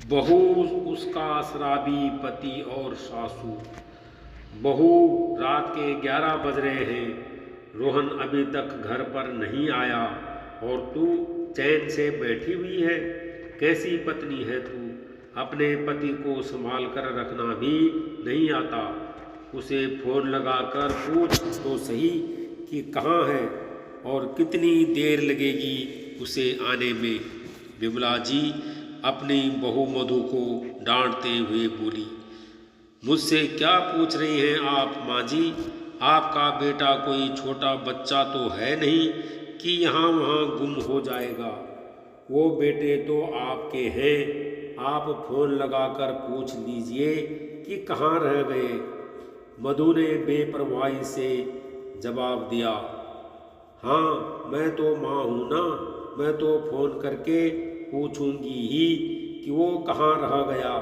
बहू उसका शराबी पति और सासू। बहू, रात के 11 बज रहे हैं, रोहन अभी तक घर पर नहीं आया और तू चैन से बैठी हुई है। कैसी पत्नी है तू? अपने पति को संभाल कर रखना भी नहीं आता। उसे फोन लगाकर पूछ तो सही कि कहाँ है और कितनी देर लगेगी उसे आने में। विमला जी अपनी बहू मधु को डांटते हुए बोली, मुझसे क्या पूछ रही हैं आप माँ जी? आपका बेटा कोई छोटा बच्चा तो है नहीं कि यहाँ वहाँ गुम हो जाएगा। वो बेटे तो आपके हैं, आप फोन लगाकर पूछ लीजिए कि कहाँ रह गए। मधु ने बेपरवाही से जवाब दिया, हाँ मैं तो माँ हूँ ना, मैं तो फोन करके पूछूंगी ही कि वो कहाँ रह गया।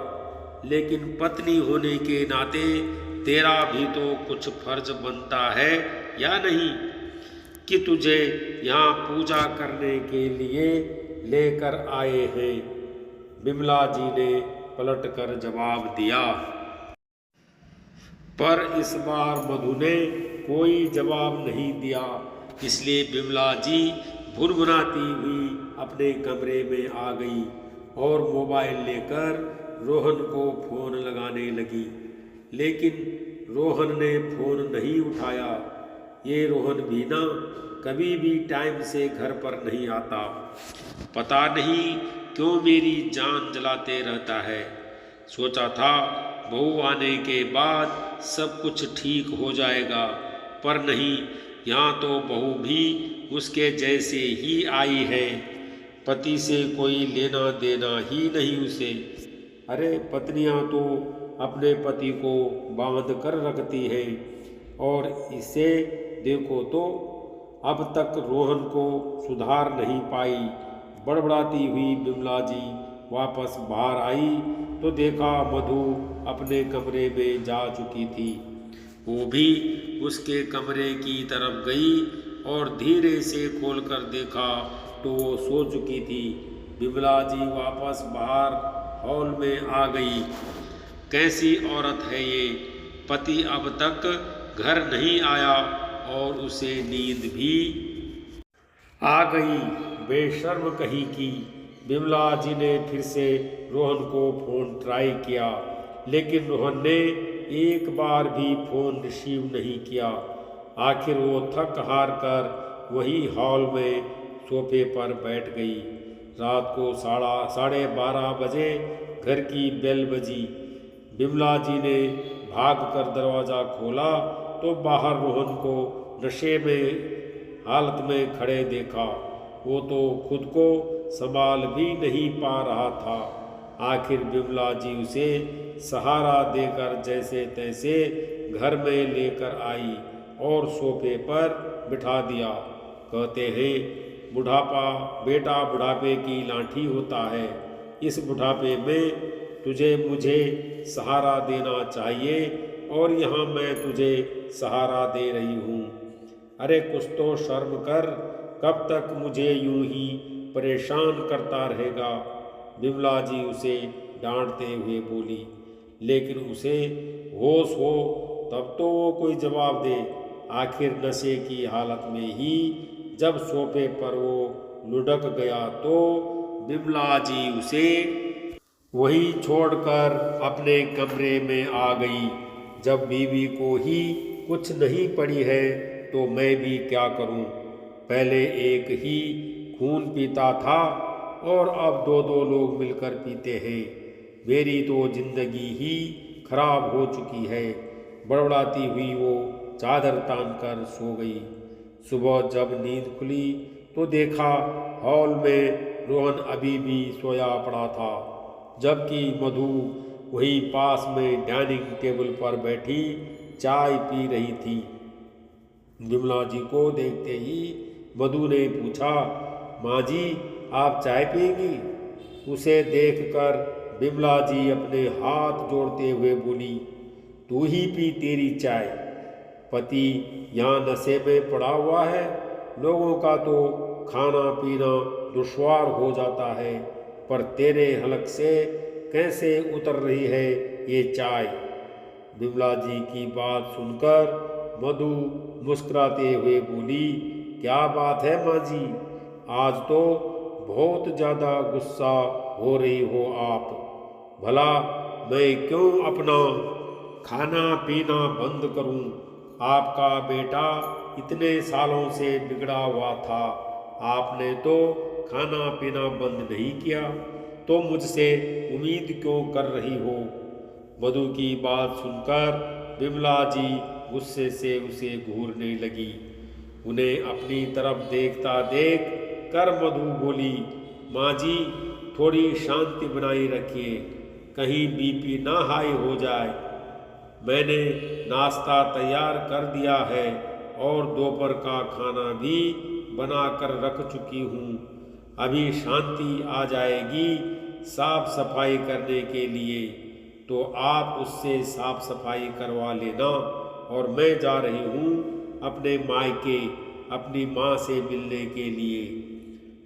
लेकिन पत्नी होने के नाते तेरा भी तो कुछ फर्ज बनता है या नहीं कि तुझे यहाँ पूजा करने के लिए लेकर आए हैं। विमला जी ने पलटकर जवाब दिया। पर इस बार मधु ने कोई जवाब नहीं दिया, इसलिए विमला जी भुनभुनाती हुई अपने कमरे में आ गई और मोबाइल लेकर रोहन को फोन लगाने लगी। लेकिन रोहन ने फोन नहीं उठाया। ये रोहन भी ना कभी भी टाइम से घर पर नहीं आता। पता नहीं क्यों मेरी जान जलाते रहता है। सोचा था बहू आने के बाद सब कुछ ठीक हो जाएगा, पर नहीं, यहाँ तो बहू भी उसके जैसे ही आई है। पति से कोई लेना देना ही नहीं उसे। अरे पत्नियां तो अपने पति को बांध कर रखती हैं, और इसे देखो तो अब तक रोहन को सुधार नहीं पाई। बड़बड़ाती हुई विमला जी वापस बाहर आई तो देखा मधु अपने कमरे में जा चुकी थी। वो भी उसके कमरे की तरफ गई और धीरे से खोलकर देखा तो वो सो चुकी थी। विमला जी वापस बाहर हॉल में आ गई। कैसी औरत है ये? पति अब तक घर नहीं आया और उसे नींद भी आ गई। बेशर्म कहीं की। विमला जी ने फिर से रोहन को फोन ट्राई किया, लेकिन रोहन ने एक बार भी फोन रिसीव नहीं किया। आखिर वो थक हार कर वही हॉल में सोफे पर बैठ गई। रात को 12:30 बजे घर की बेल बजी। विमला जी ने भागकर दरवाज़ा खोला तो बाहर रोहन को नशे में हालत में खड़े देखा। वो तो खुद को संभाल भी नहीं पा रहा था। आखिर विमला जी उसे सहारा देकर जैसे तैसे घर में लेकर आई और सोफे पर बिठा दिया। कहते हैं बुढ़ापा बेटा बुढ़ापे की लाठी होता है। इस बुढ़ापे में तुझे मुझे सहारा देना चाहिए और यहाँ मैं तुझे सहारा दे रही हूँ। अरे कुछ तो शर्म कर, कब तक मुझे यूं ही परेशान करता रहेगा? विमला जी उसे डांटते हुए बोली। लेकिन उसे होश हो तब तो वो कोई जवाब दे। आखिर नशे की हालत में ही जब सोफे पर वो लुढ़क गया तो विमला जी उसे वही छोड़कर अपने कमरे में आ गई। जब बीवी को ही कुछ नहीं पड़ी है तो मैं भी क्या करूं? पहले एक ही खून पीता था और अब दो दो लोग मिलकर पीते हैं। मेरी तो जिंदगी ही खराब हो चुकी है। बड़बड़ाती हुई वो चादर तान कर सो गई। सुबह जब नींद खुली तो देखा हॉल में रोहन अभी भी सोया पड़ा था, जबकि मधु वही पास में डाइनिंग टेबल पर बैठी चाय पी रही थी। विमला जी को देखते ही मधु ने पूछा, माँ जी आप चाय पिएंगी? उसे देखकर विमला जी अपने हाथ जोड़ते हुए बोली, तू ही पी तेरी चाय। पति यहाँ नशे में पड़ा हुआ है, लोगों का तो खाना पीना दुश्वार हो जाता है, पर तेरे हलक से कैसे उतर रही है ये चाय। बिमला जी की बात सुनकर मधु मुस्कुराते हुए बोली, क्या बात है माँ जी, आज तो बहुत ज़्यादा गुस्सा हो रही हो आप। भला मैं क्यों अपना खाना पीना बंद करूं? आपका बेटा इतने सालों से बिगड़ा हुआ था, आपने तो खाना पीना बंद नहीं किया, तो मुझसे उम्मीद क्यों कर रही हो? मधु की बात सुनकर बिमला जी गुस्से से उसे घूरने लगी। उन्हें अपनी तरफ देखता देख कर मधु बोली, माँ जी थोड़ी शांति बनाई रखिए, कहीं बीपी ना हाई हो जाए। मैंने नाश्ता तैयार कर दिया है और दोपहर का खाना भी बना कर रख चुकी हूँ। अभी शांति आ जाएगी साफ सफाई करने के लिए, तो आप उससे साफ सफाई करवा लेना और मैं जा रही हूँ अपने मायके अपनी माँ से मिलने के लिए।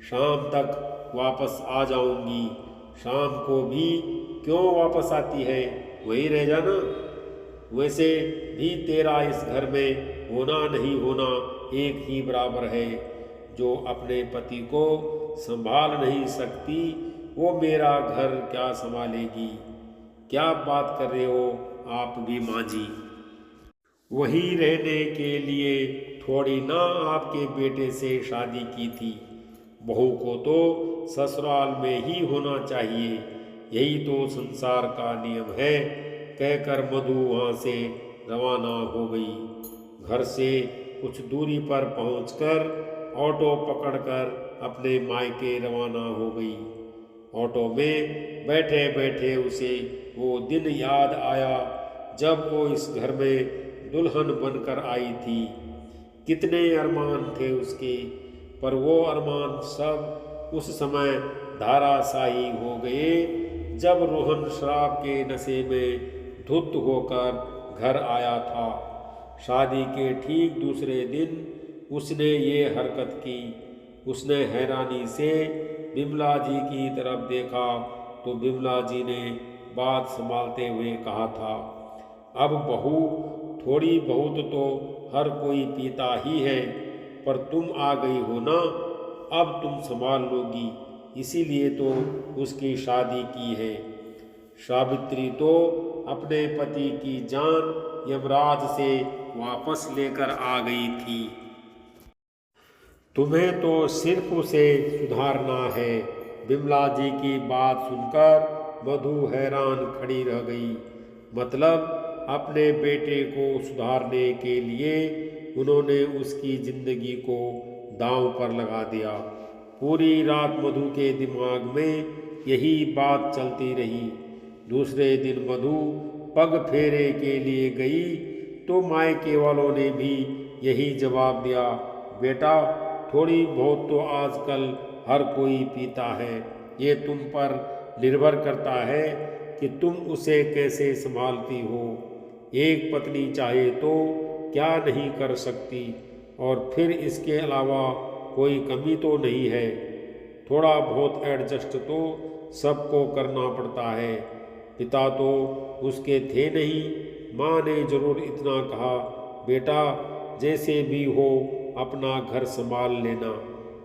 शाम तक वापस आ जाऊंगी। शाम को भी क्यों वापस आती है, वहीं रह जाना। वैसे भी तेरा इस घर में होना नहीं होना एक ही बराबर है। जो अपने पति को संभाल नहीं सकती वो मेरा घर क्या संभालेगी। क्या बात कर रहे हो आप भी माँ जी। वहीं रहने के लिए थोड़ी ना आपके बेटे से शादी की थी। बहू को तो ससुराल में ही होना चाहिए, यही तो संसार का नियम है। कहकर मधु वहाँ से रवाना हो गई। घर से कुछ दूरी पर पहुंचकर ऑटो पकड़कर अपने मायके रवाना हो गई। ऑटो में बैठे बैठे उसे वो दिन याद आया जब वो इस घर में दुल्हन बनकर आई थी। कितने अरमान थे उसके, पर वो अरमान सब उस समय धाराशाही हो गए जब रोहन शराब के नशे में धुत होकर घर आया था। शादी के ठीक दूसरे दिन उसने ये हरकत की। उसने हैरानी से बिमला जी की तरफ देखा तो बिमला जी ने बात संभालते हुए कहा था, अब बहू थोड़ी बहुत तो हर कोई पीता ही है, पर तुम आ गई हो ना, अब तुम संभाल लोगी, इसीलिए तो उसकी शादी की है। सावित्री तो अपने पति की जान यमराज से वापस लेकर आ गई थी। तुम्हें तो सिर्फ उसे सुधारना है। बिमला जी की बात सुनकर मधु हैरान खड़ी रह गई। मतलब अपने बेटे को सुधारने के लिए उन्होंने उसकी जिंदगी को दांव पर लगा दिया। पूरी रात मधु के दिमाग में यही बात चलती रही। दूसरे दिन मधु पग फेरे के लिए गई तो मायके वालों ने भी यही जवाब दिया, बेटा थोड़ी बहुत तो आजकल हर कोई पीता है, ये तुम पर निर्भर करता है कि तुम उसे कैसे संभालती हो। एक पत्नी चाहे तो क्या नहीं कर सकती, और फिर इसके अलावा कोई कमी तो नहीं है। थोड़ा बहुत एडजस्ट तो सबको करना पड़ता है। पिता तो उसके थे नहीं, माँ ने जरूर इतना कहा, बेटा जैसे भी हो अपना घर संभाल लेना।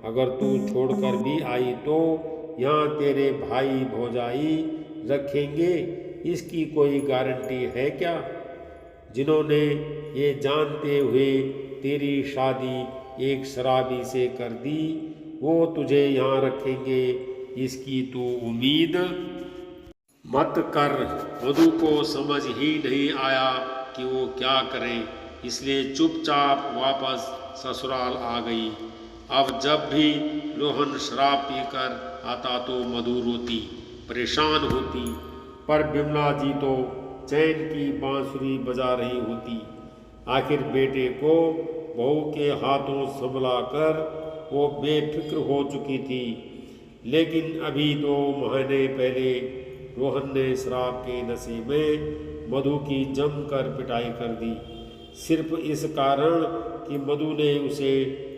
अगर तू छोड़कर भी आई तो यहाँ तेरे भाई भौजाई रखेंगे, इसकी कोई गारंटी है क्या? जिन्होंने ये जानते हुए तेरी शादी एक शराबी से कर दी, वो तुझे यहाँ रखेंगे, इसकी तू उम्मीद मत कर। मधु को समझ ही नहीं आया कि वो क्या करे, इसलिए चुपचाप वापस ससुराल आ गई। अब जब भी रोहन शराब पीकर आता तो मधु रोती, परेशान होती, पर बिमला जी तो चैन की बांसुरी बजा रही होती। आखिर बेटे को बहू के हाथों संभला कर वो बेफिक्र हो चुकी थी। लेकिन अभी 2 महीने पहले रोहन ने शराब के नशे में मधु की जमकर पिटाई कर दी, सिर्फ इस कारण कि मधु ने उसे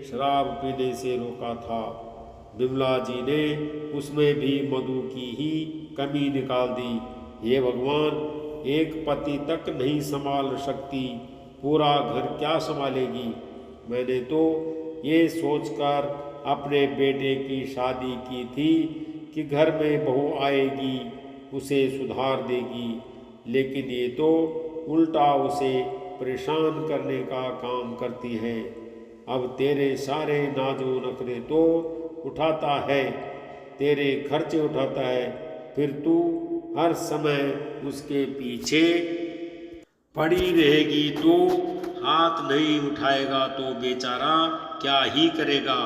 शराब पीने से रोका था। बिमला जी ने उसमें भी मधु की ही कमी निकाल दी। हे भगवान, एक पति तक नहीं संभाल सकती, पूरा घर क्या संभालेगी। मैंने तो ये सोचकर अपने बेटे की शादी की थी कि घर में बहू आएगी, उसे सुधार देगी, लेकिन ये तो उल्टा उसे परेशान करने का काम करती है। अब तेरे सारे नाजो नखरे तो उठाता है, तेरे खर्चे उठाता है, फिर तू हर समय उसके पीछे पड़ी रहेगी तो हाथ नहीं उठाएगा तो बेचारा क्या ही करेगा।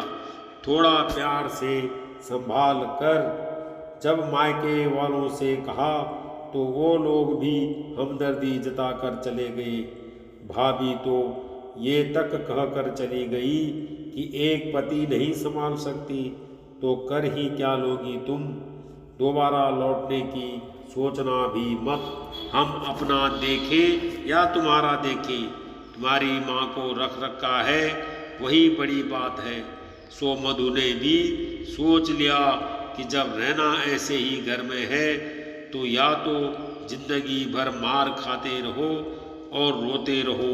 थोड़ा प्यार से संभाल कर। जब मायके वालों से कहा तो वो लोग भी हमदर्दी जताकर चले गए। भाभी तो ये तक कहकर चली गई कि एक पति नहीं संभाल सकती तो कर ही क्या लोगी तुम। दोबारा लौटने की सोचना भी मत। हम अपना देखें या तुम्हारा देखें, तुम्हारी माँ को रख रखा है वही बड़ी बात है। सो मधु ने भी सोच लिया कि जब रहना ऐसे ही घर में है तो या तो जिंदगी भर मार खाते रहो और रोते रहो,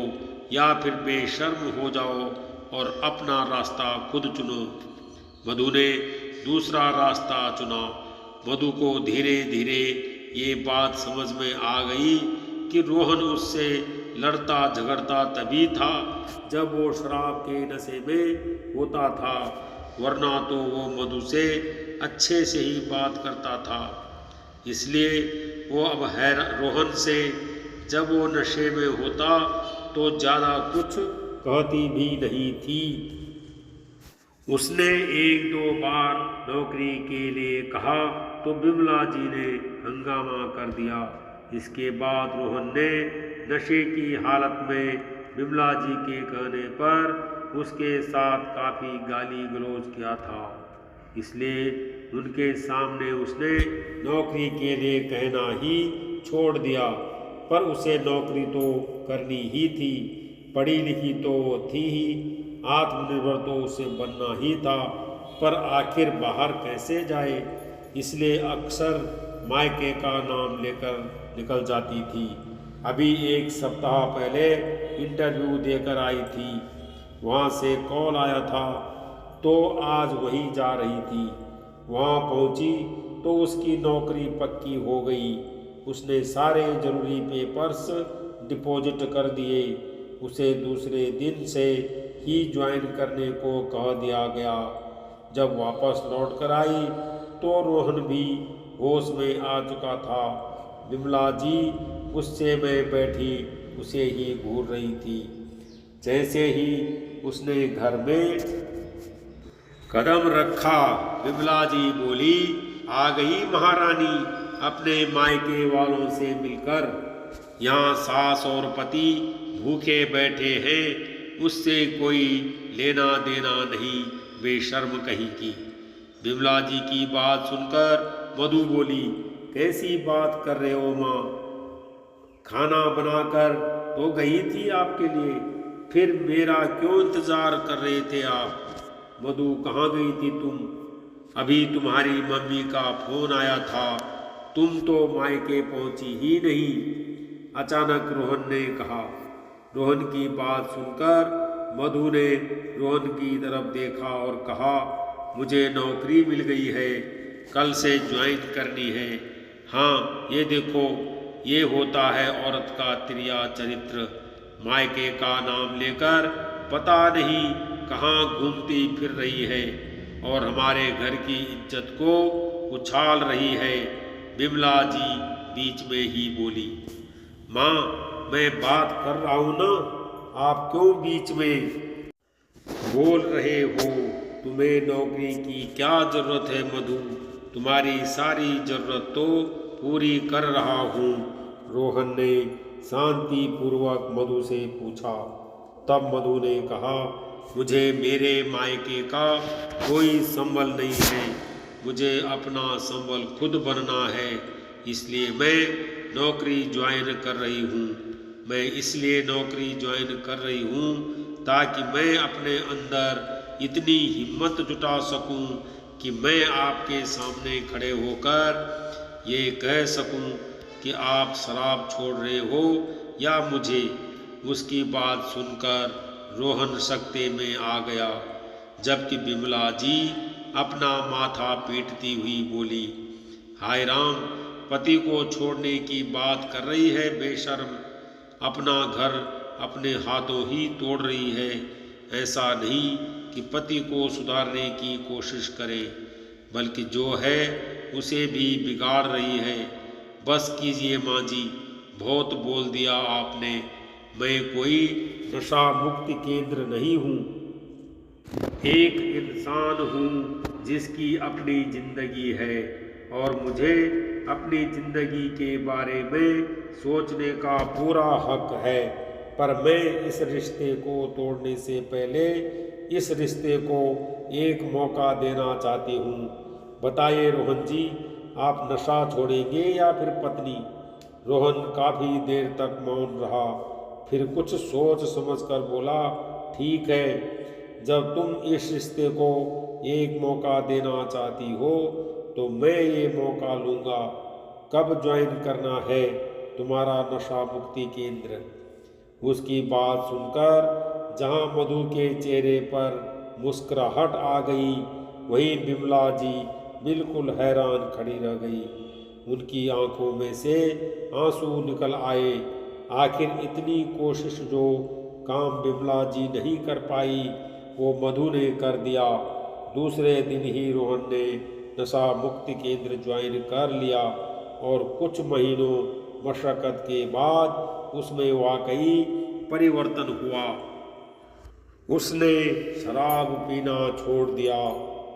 या फिर बेशर्म हो जाओ और अपना रास्ता खुद चुनो। मधु ने दूसरा रास्ता चुना। मधु को धीरे धीरे ये बात समझ में आ गई कि रोहन उससे लड़ता झगड़ता तभी था जब वो शराब के नशे में होता था, वरना तो वो मधु से अच्छे से ही बात करता था। इसलिए वो अब रोहन से जब वो नशे में होता तो ज़्यादा कुछ कहती भी नहीं थी। उसने एक दो बार नौकरी के लिए कहा तो बिमला जी ने हंगामा कर दिया। इसके बाद रोहन ने नशे की हालत में बिमला जी के कहने पर उसके साथ काफ़ी गाली गलौज किया था। इसलिए उनके सामने उसने नौकरी के लिए कहना ही छोड़ दिया। पर उसे नौकरी तो करनी ही थी, पढ़ी लिखी तो थी ही, आत्मनिर्भर तो उसे बनना ही था, पर आखिर बाहर कैसे जाए। इसलिए अक्सर मायके का नाम लेकर निकल जाती थी। अभी एक सप्ताह पहले इंटरव्यू देकर आई थी, वहाँ से कॉल आया था तो आज वही जा रही थी। वहाँ पहुँची तो उसकी नौकरी पक्की हो गई। उसने सारे ज़रूरी पेपर्स डिपॉजिट कर दिए। उसे दूसरे दिन से ही ज्वाइन करने को कह दिया गया। जब वापस लौट कर आई तो रोहन भी होश में आ चुका था। बिमला जी गुस्से में बैठी उसे ही घूर रही थी। जैसे ही उसने घर में कदम रखा, बिमला जी बोली, आ गई महारानी अपने मायके वालों से मिलकर। यहाँ सास और पति भूखे बैठे हैं, उससे कोई लेना देना नहीं, बेशर्म कहीं की। बिमला जी की बात सुनकर मधु बोली, कैसी बात कर रहे हो माँ, खाना बनाकर तो गई थी आपके लिए, फिर मेरा क्यों इंतज़ार कर रहे थे आप। मधु, कहाँ गई थी तुम? अभी तुम्हारी मम्मी का फ़ोन आया था, तुम तो मायके पहुंची ही नहीं, अचानक रोहन ने कहा। रोहन की बात सुनकर मधु ने रोहन की तरफ देखा और कहा, मुझे नौकरी मिल गई है, कल से ज्वाइन करनी है। हाँ, ये देखो, ये होता है औरत का तिरिया चरित्र। मायके का नाम लेकर पता नहीं कहाँ घूमती फिर रही है और हमारे घर की इज्जत को उछाल रही है। बिमला जी बीच में ही बोली, माँ, मैं बात कर रहा हूँ ना, आप क्यों बीच में बोल रहे हो? तुम्हें नौकरी की क्या ज़रूरत है मधु? तुम्हारी सारी ज़रूरत तो पूरी कर रहा हूँ। रोहन ने शांतिपूर्वक मधु से पूछा। तब मधु ने कहा, मुझे मेरे मायके का कोई संबल नहीं है, मुझे अपना संबल खुद बनना है, इसलिए मैं नौकरी ज्वाइन कर रही हूँ। मैं इसलिए नौकरी ज्वाइन कर रही हूँ ताकि मैं अपने अंदर इतनी हिम्मत जुटा सकूँ कि मैं आपके सामने खड़े होकर ये कह सकूं कि आप शराब छोड़ रहे हो या मुझे। उसकी बात सुनकर रोहन सकते में आ गया, जबकि बिमला जी अपना माथा पीटती हुई बोली, हाय राम, पति को छोड़ने की बात कर रही है बेशर्म। अपना घर अपने हाथों ही तोड़ रही है। ऐसा नहीं कि पति को सुधारने की कोशिश करे, बल्कि जो है उसे भी बिगाड़ रही है। बस कीजिए माँ जी, बहुत बोल दिया आपने। मैं कोई नशा मुक्ति केंद्र नहीं हूँ, एक इंसान हूँ जिसकी अपनी जिंदगी है और मुझे अपनी जिंदगी के बारे में सोचने का पूरा हक है। पर मैं इस रिश्ते को तोड़ने से पहले इस रिश्ते को एक मौका देना चाहती हूँ। बताइए रोहन जी, आप नशा छोड़ेंगे या फिर पत्नी? रोहन काफ़ी देर तक मौन रहा, फिर कुछ सोच समझकर बोला, ठीक है, जब तुम इस रिश्ते को एक मौका देना चाहती हो तो मैं ये मौका लूँगा। कब ज्वाइन करना है तुम्हारा नशा मुक्ति केंद्र? उसकी बात सुनकर जहाँ मधु के चेहरे पर मुस्कुराहट आ गई, वहीं बिमला जी बिल्कुल हैरान खड़ी रह गई। उनकी आंखों में से आंसू निकल आए। आखिर इतनी कोशिश जो काम बिमला जी नहीं कर पाई वो मधु ने कर दिया। दूसरे दिन ही रोहन ने नशा मुक्ति केंद्र ज्वाइन कर लिया और कुछ महीनों मशक्क़त के बाद उसमें वाकई परिवर्तन हुआ। उसने शराब पीना छोड़ दिया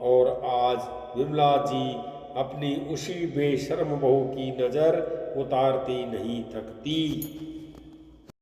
और आज बिमला जी अपनी उसी बेशर्म बहू की नज़र उतारती नहीं थकती।